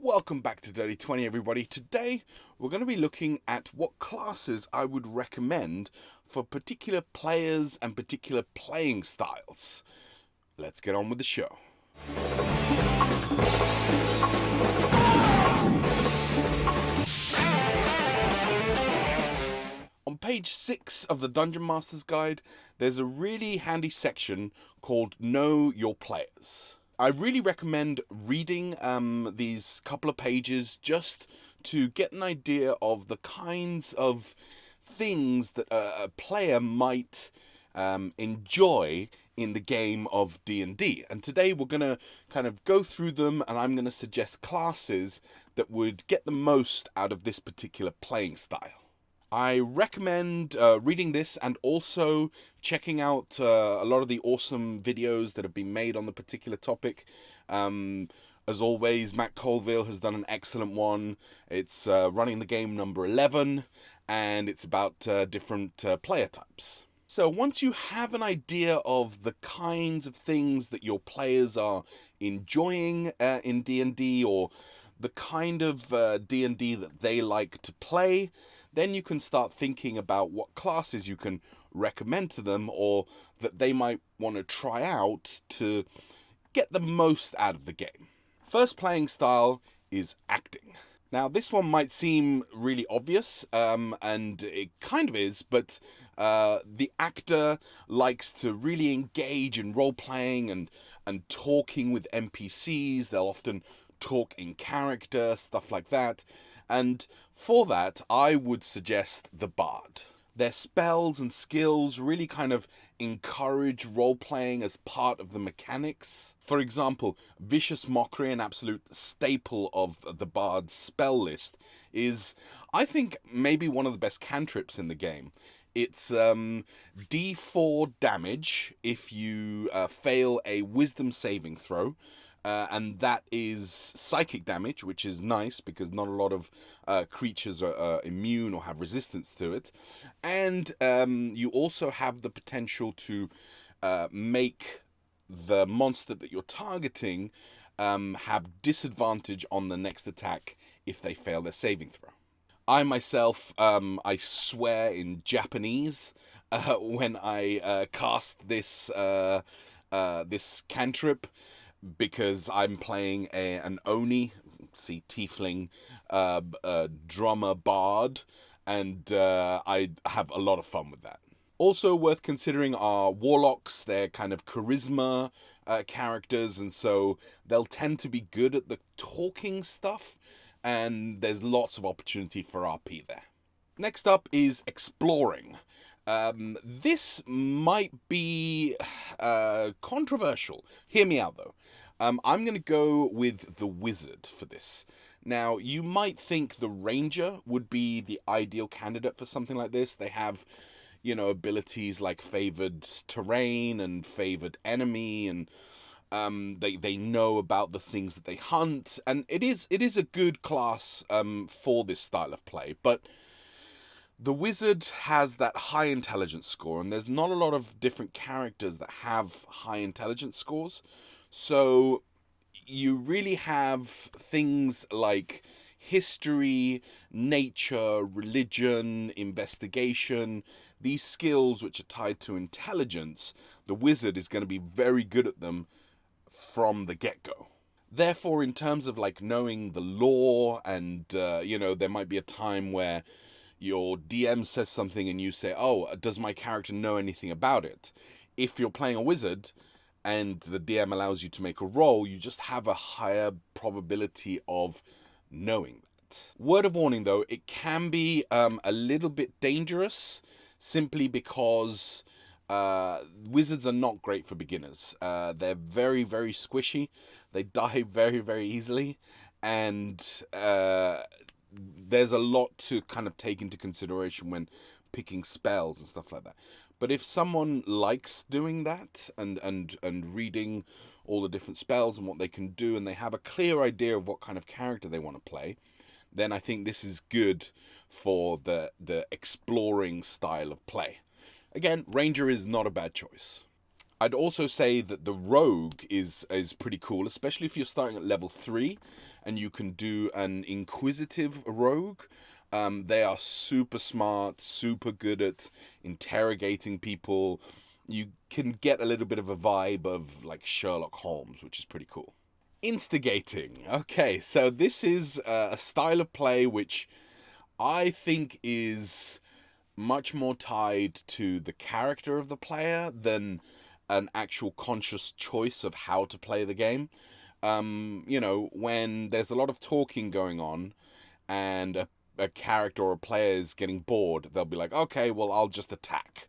Welcome back to Dirty 20, everybody. Today we're going to be looking at what classes I would recommend for particular players and particular playing styles. Let's get on with the show. On page 6 of the Dungeon Master's Guide, there's a really handy section called Know Your Players. I really recommend reading these couple of pages just to get an idea of the kinds of things that a player might enjoy in the game of D&D. And today we're going to kind of go through them, and I'm going to suggest classes that would get the most out of this particular playing style. I recommend reading this and also checking out a lot of the awesome videos that have been made on the particular topic. As always, Matt Colville has done an excellent one. It's running the game number 11, and it's about different player types. So once you have an idea of the kinds of things that your players are enjoying in D&D, or the kind of D&D that they like to play, then you can start thinking about what classes you can recommend to them or that they might want to try out to get the most out of the game. First playing style is acting. Now, this one might seem really obvious, and it kind of is, but the actor likes to really engage in role-playing and talking with NPCs. They'll often talk in character, stuff like that. And for that, I would suggest the Bard. Their spells and skills really kind of encourage role-playing as part of the mechanics. For example, Vicious Mockery, an absolute staple of the Bard's spell list, is, I think, maybe one of the best cantrips in the game. It's D4 damage if you fail a wisdom saving throw. And that is psychic damage, which is nice because not a lot of creatures are immune or have resistance to it. And you also have the potential to make the monster that you're targeting have disadvantage on the next attack if they fail their saving throw. I myself, I swear in Japanese when I cast this this cantrip, because I'm playing an Oni, see, tiefling, drummer bard, and I have a lot of fun with that. Also worth considering are warlocks. They're kind of charisma characters, and so they'll tend to be good at the talking stuff, and there's lots of opportunity for RP there. Next up is exploring. This might be controversial. Hear me out, though. I'm going to go with the Wizard for this. Now, you might think the Ranger would be the ideal candidate for something like this. They have, you know, abilities like favored terrain and favored enemy, and they know about the things that they hunt, and it is a good class for this style of play, but the Wizard has that high intelligence score, and there's not a lot of different characters that have high intelligence scores. So you really have things like history, nature, religion, investigation, these skills which are tied to intelligence. The Wizard is going to be very good at them from the get-go. Therefore, in terms of like knowing the lore, and there might be a time where your DM says something and you say, oh, does my character know anything about it? If you're playing a wizard and the DM allows you to make a roll, you just have a higher probability of knowing that. Word of warning, though, it can be a little bit dangerous simply because wizards are not great for beginners. They're very, very squishy. They die very, very easily. And there's a lot to kind of take into consideration when picking spells and stuff like that. But if someone likes doing that and reading all the different spells and what they can do, and they have a clear idea of what kind of character they want to play, then I think this is good for the exploring style of play. Again, Ranger is not a bad choice. I'd also say that the rogue is pretty cool, especially if you're starting at level 3 and you can do an inquisitive rogue. They are super smart, super good at interrogating people. You can get a little bit of a vibe of like Sherlock Holmes, which is pretty cool. Instigating. Okay, so this is a style of play which I think is much more tied to the character of the player than an actual conscious choice of how to play the game. When there's a lot of talking going on and a character or a player is getting bored, they'll be like, okay, well, I'll just attack.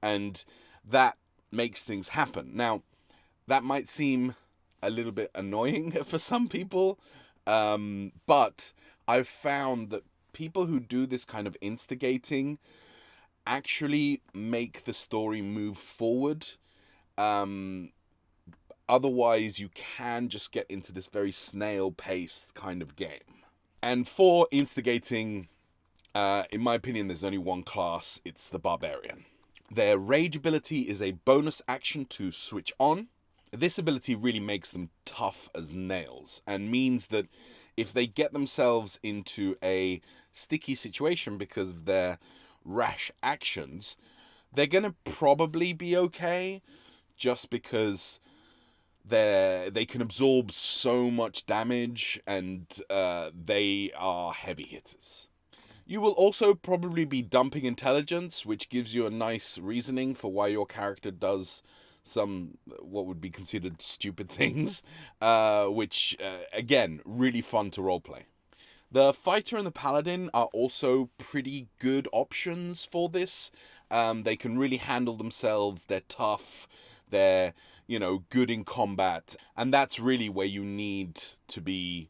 And that makes things happen. Now, that might seem a little bit annoying for some people, but I've found that people who do this kind of instigating actually make the story move forward. Otherwise, you can just get into this very snail-paced kind of game. And for instigating, in my opinion, there's only one class. It's the Barbarian. Their rage ability is a bonus action to switch on. This ability really makes them tough as nails and means that if they get themselves into a sticky situation because of their rash actions, they're going to probably be okay just because they can absorb so much damage and they are heavy hitters. You will also probably be dumping intelligence, which gives you a nice reasoning for why your character does some what would be considered stupid things, which, again, really fun to roleplay. The Fighter and the Paladin are also pretty good options for this. They can really handle themselves, they're tough, they're, good in combat, and that's really where you need to be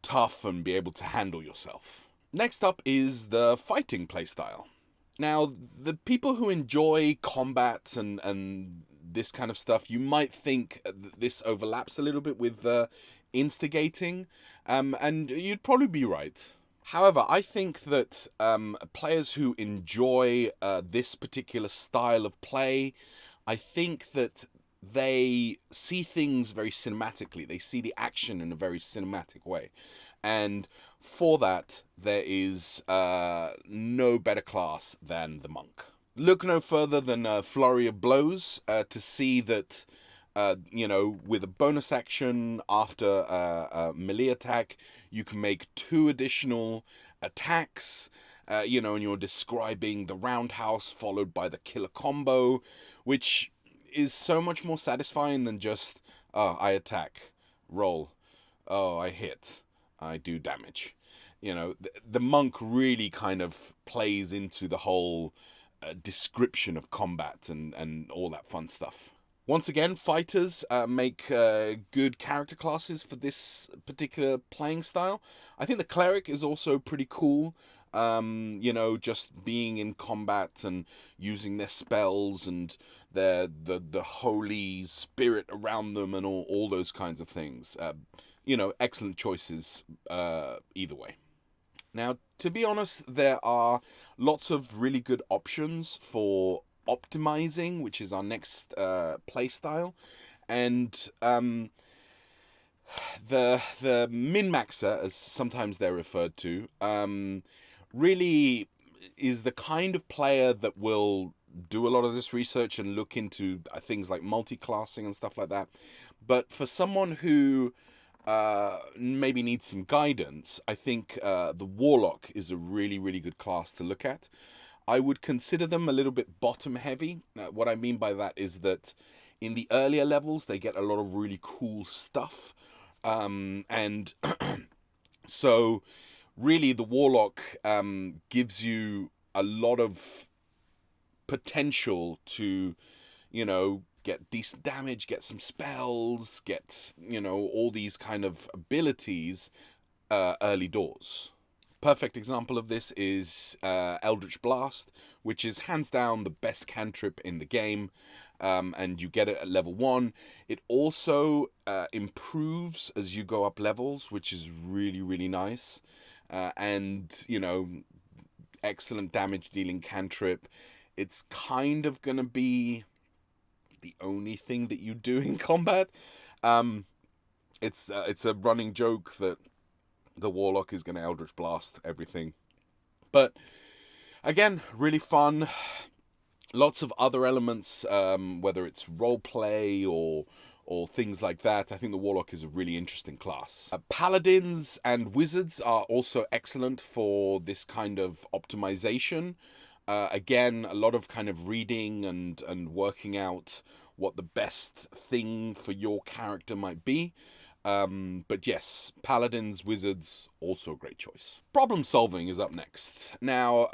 tough and be able to handle yourself. Next up is the fighting playstyle. Now, the people who enjoy combat and this kind of stuff, you might think that this overlaps a little bit with instigating, and you'd probably be right. However, I think that players who enjoy this particular style of play, I think that they see things very cinematically. They see the action in a very cinematic way. And for that, there is no better class than the Monk. Look no further than Flurry of Blows to see that, with a bonus action after a melee attack, you can make 2 additional attacks, and you're describing the roundhouse followed by the killer combo, which is so much more satisfying than just, I attack, roll, I hit, I do damage. The Monk really kind of plays into the whole description of combat and all that fun stuff. Once again, fighters make good character classes for this particular playing style. I think the Cleric is also pretty cool. Just being in combat and using their spells and the holy spirit around them and all those kinds of things. Excellent choices either way. Now, to be honest, there are lots of really good options for optimizing, which is our next playstyle, and the min-maxer, as sometimes they're referred to, really is the kind of player that will do a lot of this research and look into things like multi-classing and stuff like that. But for someone who maybe needs some guidance, I think the Warlock is a really, really good class to look at. I would consider them a little bit bottom heavy. What I mean by that is that in the earlier levels, they get a lot of really cool stuff. And so really the Warlock gives you a lot of potential to, get decent damage, get some spells, get, all these kind of abilities early doors. Perfect example of this is Eldritch Blast, which is hands down the best cantrip in the game, and you get it at level 1. It also improves as you go up levels, which is really, really nice, and, excellent damage dealing cantrip. It's kind of going to be the only thing that you do in combat. It's a running joke that the Warlock is going to Eldritch Blast everything. But again, really fun. Lots of other elements, whether it's roleplay or things like that. I think the Warlock is a really interesting class. Paladins and Wizards are also excellent for this kind of optimization. Again, a lot of kind of reading and working out what the best thing for your character might be. But yes, Paladins, Wizards, also a great choice. Problem solving is up next. Now,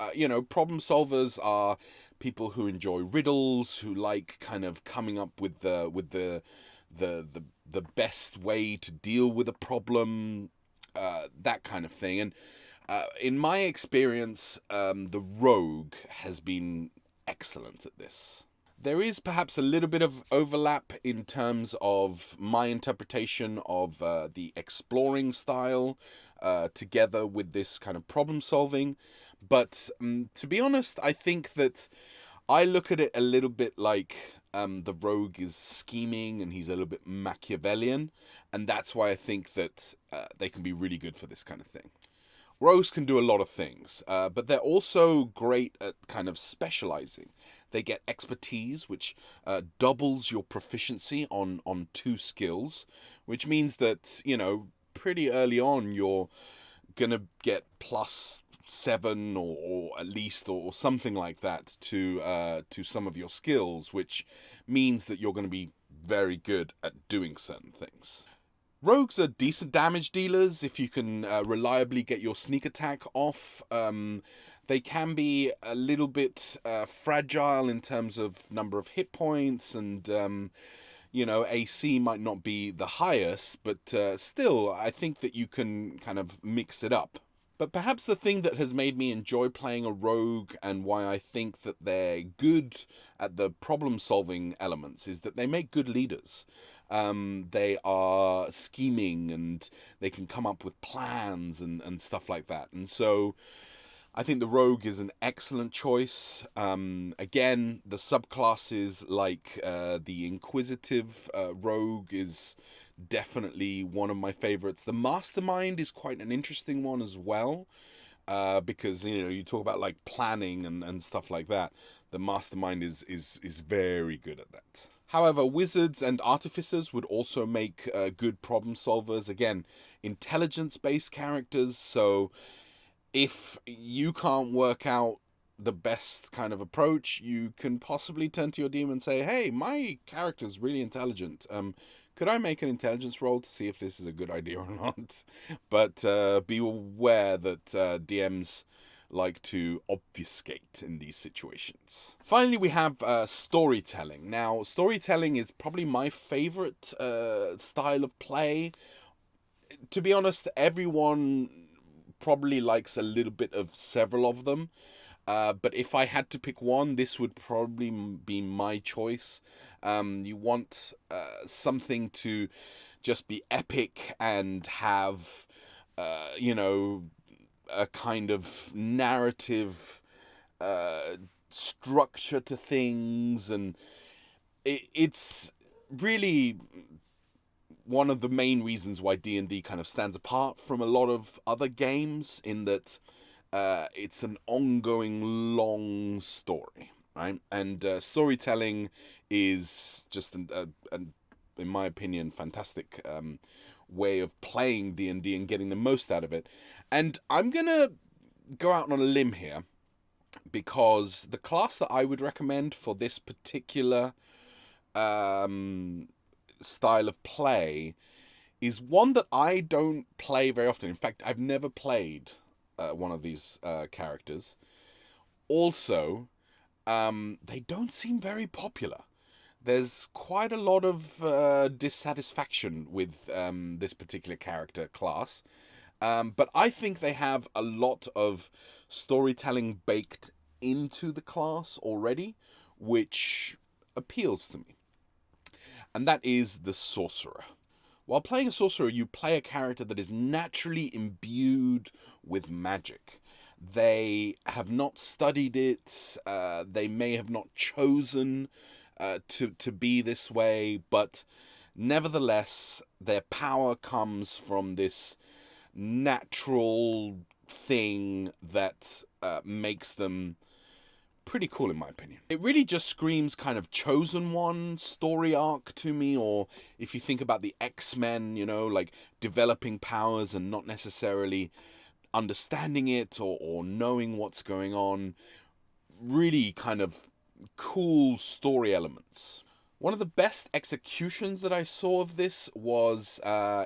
problem solvers are people who enjoy riddles, who like kind of coming up with the best way to deal with a problem, that kind of thing. And in my experience, the Rogue has been excellent at this. There is perhaps a little bit of overlap in terms of my interpretation of the exploring style together with this kind of problem solving. But to be honest, I think that I look at it a little bit like the Rogue is scheming and he's a little bit Machiavellian. And that's why I think that they can be really good for this kind of thing. Rogues can do a lot of things, but they're also great at kind of specializing. They get expertise, which doubles your proficiency on 2 skills, which means that, pretty early on you're going to get +7 or at least or something like that to some of your skills, which means that you're going to be very good at doing certain things. Rogues are decent damage dealers if you can reliably get your sneak attack off. They can be a little bit fragile in terms of number of hit points, and AC might not be the highest, but still, I think that you can kind of mix it up. But perhaps the thing that has made me enjoy playing a rogue and why I think that they're good at the problem-solving elements is that they make good leaders. They are scheming and they can come up with plans and stuff like that. And so I think the rogue is an excellent choice. Again, the subclasses like the inquisitive rogue is definitely one of my favorites. The mastermind is quite an interesting one as well, because you talk about like planning and stuff like that. The mastermind is very good at that. However, wizards and artificers would also make good problem solvers. Again, intelligence-based characters. So if you can't work out the best kind of approach, you can possibly turn to your DM and say, hey, my character's really intelligent. Could I make an intelligence roll to see if this is a good idea or not? But be aware that DMs like to obfuscate in these situations. Finally, we have storytelling. Now, storytelling is probably my favorite style of play. To be honest, everyone probably likes a little bit of several of them. But if I had to pick one, this would probably be my choice. You want something to just be epic and have, a kind of narrative structure to things. And it's really one of the main reasons why D&D kind of stands apart from a lot of other games, in that it's an ongoing long story, right? And storytelling is just, in my opinion, fantastic way of playing D&D and getting the most out of it. And I'm going to go out on a limb here, because the class that I would recommend for this particular style of play is one that I don't play very often. In fact, I've never played one of these characters. Also, they don't seem very popular. There's quite a lot of dissatisfaction with this particular character class. But I think they have a lot of storytelling baked into the class already, which appeals to me. And that is the Sorcerer. While playing a Sorcerer, you play a character that is naturally imbued with magic. They have not studied it. They may have not chosen to be this way, but nevertheless, their power comes from this natural thing that makes them pretty cool, in my opinion. It really just screams kind of Chosen One story arc to me, or if you think about the X-Men, you know, like developing powers and not necessarily understanding it or knowing what's going on. Really kind of cool story elements. One of the best executions that I saw of this was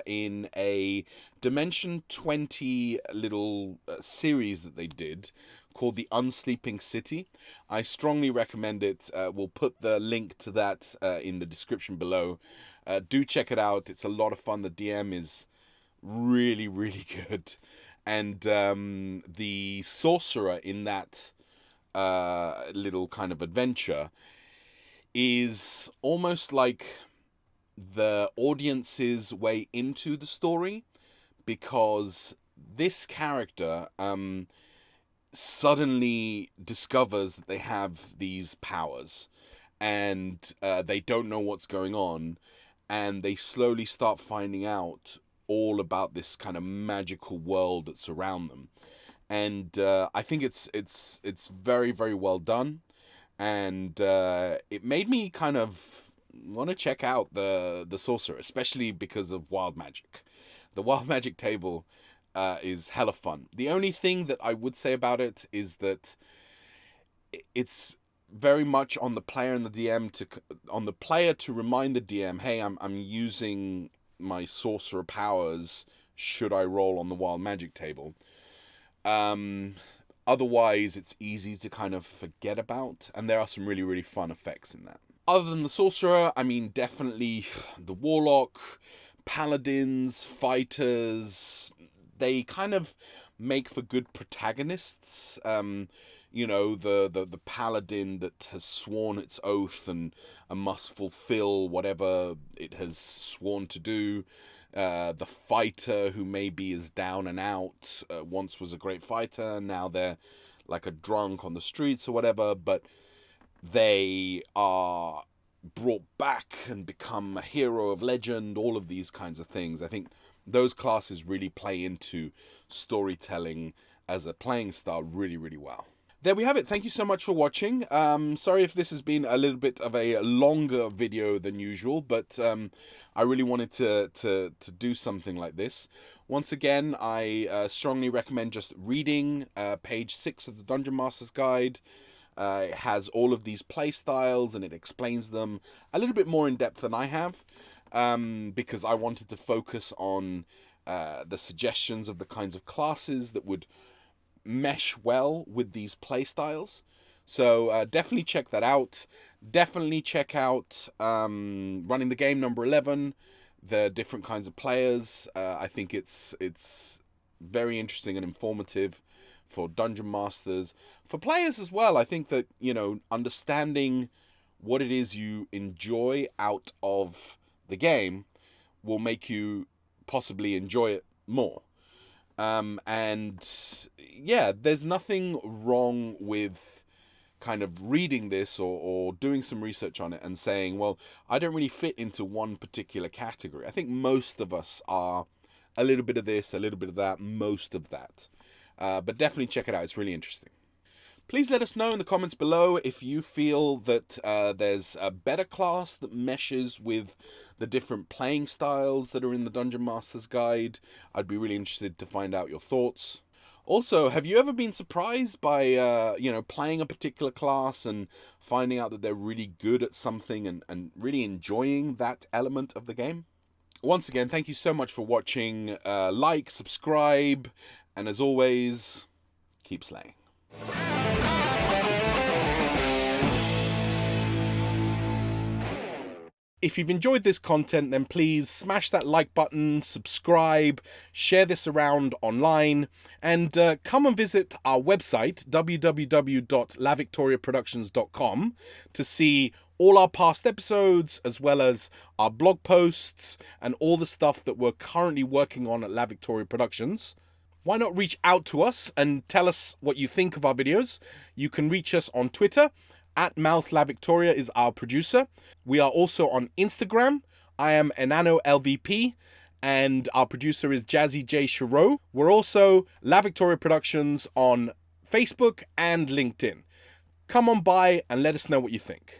in a Dimension 20 little series that they did called The Unsleeping City. I strongly recommend it. We'll put the link to that in the description below. Do check it out. It's a lot of fun. The DM is really, really good. And the sorcerer in that little kind of adventure is almost like the audience's way into the story, because this character suddenly discovers that they have these powers, and they don't know what's going on, and they slowly start finding out all about this kind of magical world that's around them. And I think it's very, very well done. And it made me kind of want to check out the sorcerer, especially because of wild magic. The wild magic table is hella fun. The only thing that I would say about it is that it's very much on the player and the DM to remind the DM, hey, I'm using my sorcerer powers. Should I roll on the wild magic table? Otherwise, it's easy to kind of forget about, and there are some really, really fun effects in that. Other than the sorcerer, I mean, definitely the warlock, paladins, fighters, they kind of make for good protagonists. You know, the paladin that has sworn its oath and must fulfill whatever it has sworn to do. The fighter who maybe is down and out, once was a great fighter, now they're like a drunk on the streets or whatever, but they are brought back and become a hero of legend, all of these kinds of things. I think those classes really play into storytelling as a playing style really, really well. There we have it. Thank you so much for watching. Sorry if this has been a little bit of a longer video than usual, but I really wanted to do something like this. Once again, I strongly recommend just reading page 6 of the Dungeon Master's Guide. It has all of these play styles and it explains them a little bit more in depth than I have, because I wanted to focus on the suggestions of the kinds of classes that would mesh well with these play styles. So definitely check that out. Definitely check out Running the Game number 11, the different kinds of players. I think it's very interesting and informative for dungeon masters, for players as well. I think that, you know, understanding what it is you enjoy out of the game will make you possibly enjoy it more. And yeah, there's nothing wrong with kind of reading this or doing some research on it and saying, well, I don't really fit into one particular category. I think most of us are a little bit of this, a little bit of that, most of that. But definitely check it out. It's really interesting. Please let us know in the comments below if you feel that there's a better class that meshes with the different playing styles that are in the Dungeon Master's Guide. I'd be really interested to find out your thoughts. Also, have you ever been surprised by, you know, playing a particular class and finding out that they're really good at something and really enjoying that element of the game? Once again, thank you so much for watching. Like, subscribe, and as always, keep slaying. If you've enjoyed this content, then please smash that like button, subscribe, share this around online, and come and visit our website, www.lavictoriaproductions.com, to see all our past episodes, as well as our blog posts and all the stuff that we're currently working on at La Victoria Productions. Why not reach out to us and tell us what you think of our videos? You can reach us on Twitter At Mouth La Victoria is our producer. We are also on Instagram. I am Enano LVP, and our producer is Jazzy J Cherot. We're also La Victoria Productions on Facebook and LinkedIn. Come on by and let us know what you think.